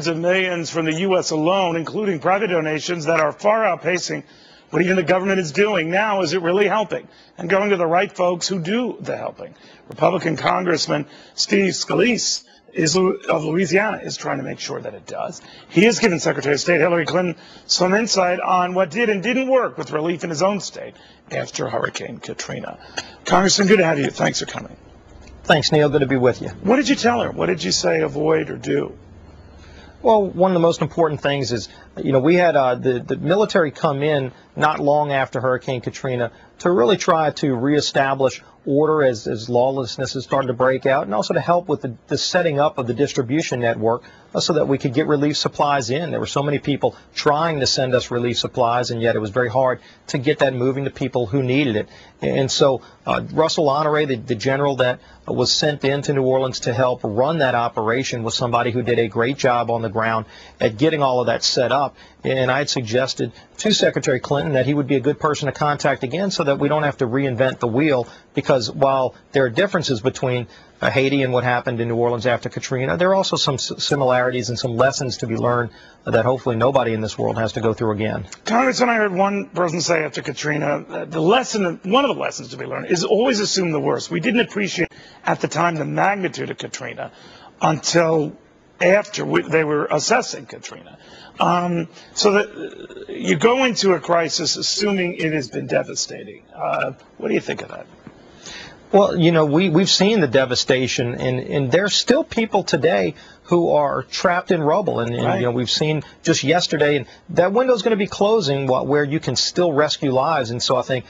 of millions from the U.S. alone, including private donations that are far outpacing what even the government is doing. Now, is it really helping and going to the right folks who do the helping? Republican Congressman Scalise of Louisiana is trying to make sure that it does. He has given Secretary of State Hilary Clinton some insight on what did and didn't work with relief in his own state after Hurricane Katrina. Congressman, good to have you. Thanks for coming. Thanks, Neil. Good to be with you. What did you tell her? What did you say avoid or do? Well, one of the most important things is, we had the military come in not long after Hurricane Katrina to really try to reestablish order as lawlessness has started to break out, and also to help with the setting up of the distribution network so that we could get relief supplies in. There were so many people trying to send us relief supplies, and yet it was very hard to get that moving to people who needed it. And so Russel Honore, the general that was sent into New Orleans to help run that operation, was somebody who did a great job on the ground at getting all of that set up. And I had suggested to Secretary Clinton that he would be a good person to contact again so that we don't have to reinvent the wheel, because while there are differences between Haiti and what happened in New Orleans after Katrina, there are also some similarities and some lessons to be learned that hopefully nobody in this world has to go through again. Congressman, I heard one person say after Katrina, one of the lessons to be learned is always assume the worst. We didn't appreciate at the time the magnitude of Katrina until after they were assessing Katrina. So that you go into a crisis assuming it has been devastating. What do you think of that? Well, we've seen the devastation, and there's still people today who are trapped in rubble. And right. We've seen just yesterday, and that window's going to be closing where you can still rescue lives. And so I think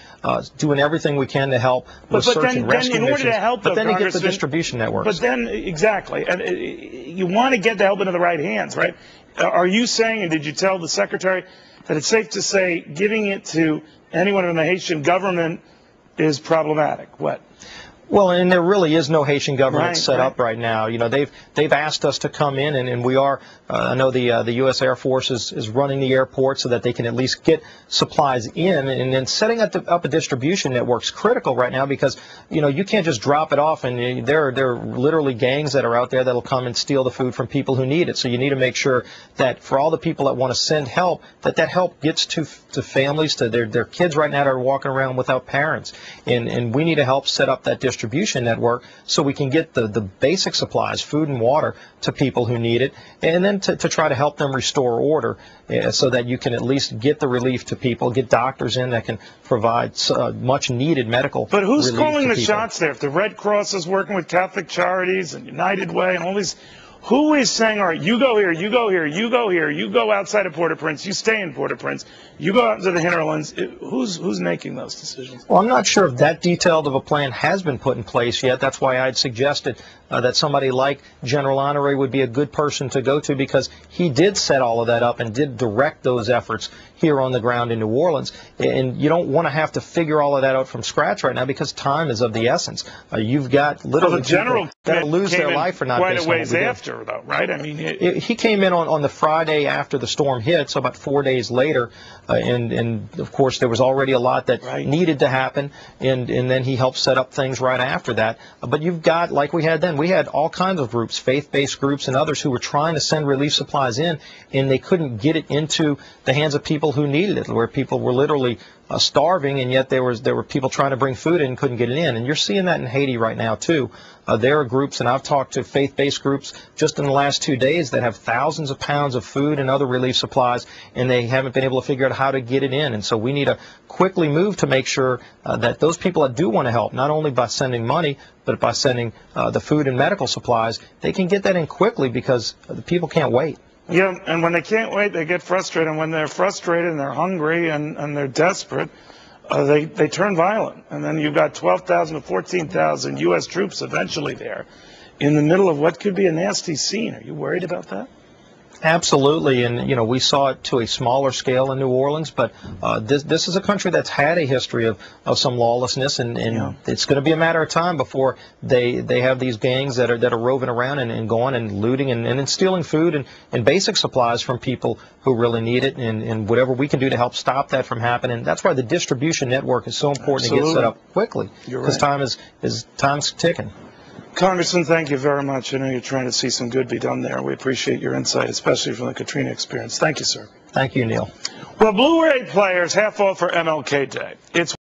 doing everything we can to help with search and rescue in order to help, but then you get the distribution networks. But then, exactly, and you want to get the help into the right hands, right? Are you saying, and did you tell the Secretary, that it's safe to say giving it to anyone in the Haitian government is problematic? What? Well, and there really is no Haitian government set up right now. They've asked us to come in, and we are. I know the U.S. Air Force is running the airport so that they can at least get supplies in, and then setting up a distribution network is critical right now, because you can't just drop it off, and there are literally gangs that are out there that'll come and steal the food from people who need it. So you need to make sure that for all the people that want to send help, that help gets to families, to their kids right now that are walking around without parents, and we need to help set up that distribution network so we can get the basic supplies, food and water, to people who need it, and then to try to help them restore order so that you can at least get the relief to people, get doctors in that can provide much needed medical relief. But who's calling the people. shots there? If the Red Cross is working with Catholic Charities and United Way and all these, who is saying, all right, you go here, you go here, you go here, you go outside of Port-au-Prince, you stay in Port-au-Prince, you go out into the hinterlands? Who's making those decisions? Well, I'm not sure if that detailed of a plan has been put in place yet. That's why I'd suggested that somebody like General Honore would be a good person to go to, because he did set all of that up and did direct those efforts here on the ground in New Orleans. And you don't want to have to figure all of that out from scratch right now, because time is of the essence. You've got literally people that lose their life for not quite based a ways on what we after, though, right? I mean, he came in on the Friday after the storm hit, so about 4 days later, and of course there was already a lot that needed to happen, and then he helped set up things right after that. But you've got, like we had then, we had all kinds of groups, faith-based groups and others, who were trying to send relief supplies in, and they couldn't get it into the hands of people who needed it, where people were literally starving, and yet there were people trying to bring food in and couldn't get it in. And you're seeing that in Haiti right now too. There are groups, and I've talked to faith-based groups just in the last 2 days, that have thousands of pounds of food and other relief supplies, and they haven't been able to figure out how to get it in. And so we need to quickly move to make sure that those people that do want to help, not only by sending money, but by sending the food and medical supplies, they can get that in quickly, because the people can't wait. Yeah, and when they can't wait, they get frustrated. And when they're frustrated and they're hungry and they're desperate, they turn violent. And then you've got 12,000 to 14,000 U.S. troops eventually there in the middle of what could be a nasty scene. Are you worried about that? Absolutely, and we saw it to a smaller scale in New Orleans, but this is a country that's had a history of some lawlessness, and it's going to be a matter of time before they have these gangs that are roving around and going and looting and stealing food and basic supplies from people who really need it, and whatever we can do to help stop that from happening. That's why the distribution network is so important to get set up quickly, because time is ticking. Congressman, thank you very much. I know you're trying to see some good be done there. We appreciate your insight, especially from the Katrina experience. Thank you, sir. Thank you, Neil. Well, Blu-ray players half off for MLK Day. It's